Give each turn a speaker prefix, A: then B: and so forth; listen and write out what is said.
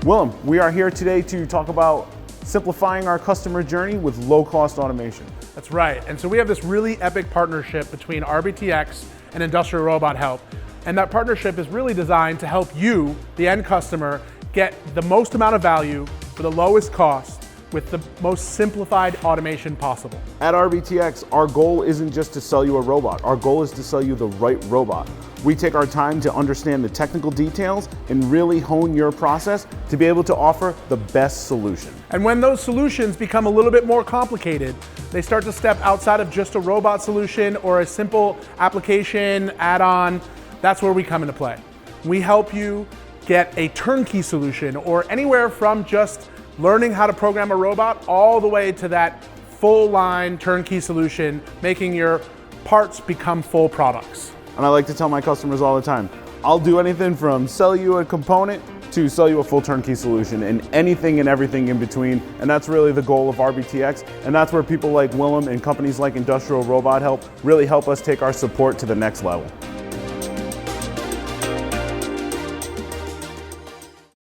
A: Willem, we are here today to talk about simplifying our customer journey with low-cost automation.
B: That's right, and so we have this really epic partnership between RBTX and Industrial Robot Help, and that partnership is really designed to help you, the end customer, get the most amount of value for the lowest cost with the most simplified automation possible.
A: At RBTX, our goal isn't just to sell you a robot. Our goal is to sell you the right robot. We take our time to understand the technical details and really hone your process to be able to offer the best solution.
B: And when those solutions become a little bit more complicated, they start to step outside of just a robot solution or a simple application add-on. That's where we come into play. We help you get a turnkey solution, or anywhere from just learning how to program a robot all the way to that full line turnkey solution, making your parts become full products.
A: And I like to tell my customers all the time, I'll do anything from sell you a component to sell you a full turnkey solution, and anything and everything in between. And that's really the goal of RBTX. And that's where people like Willem and companies like Industrial Robot Help really help us take our support to the next level.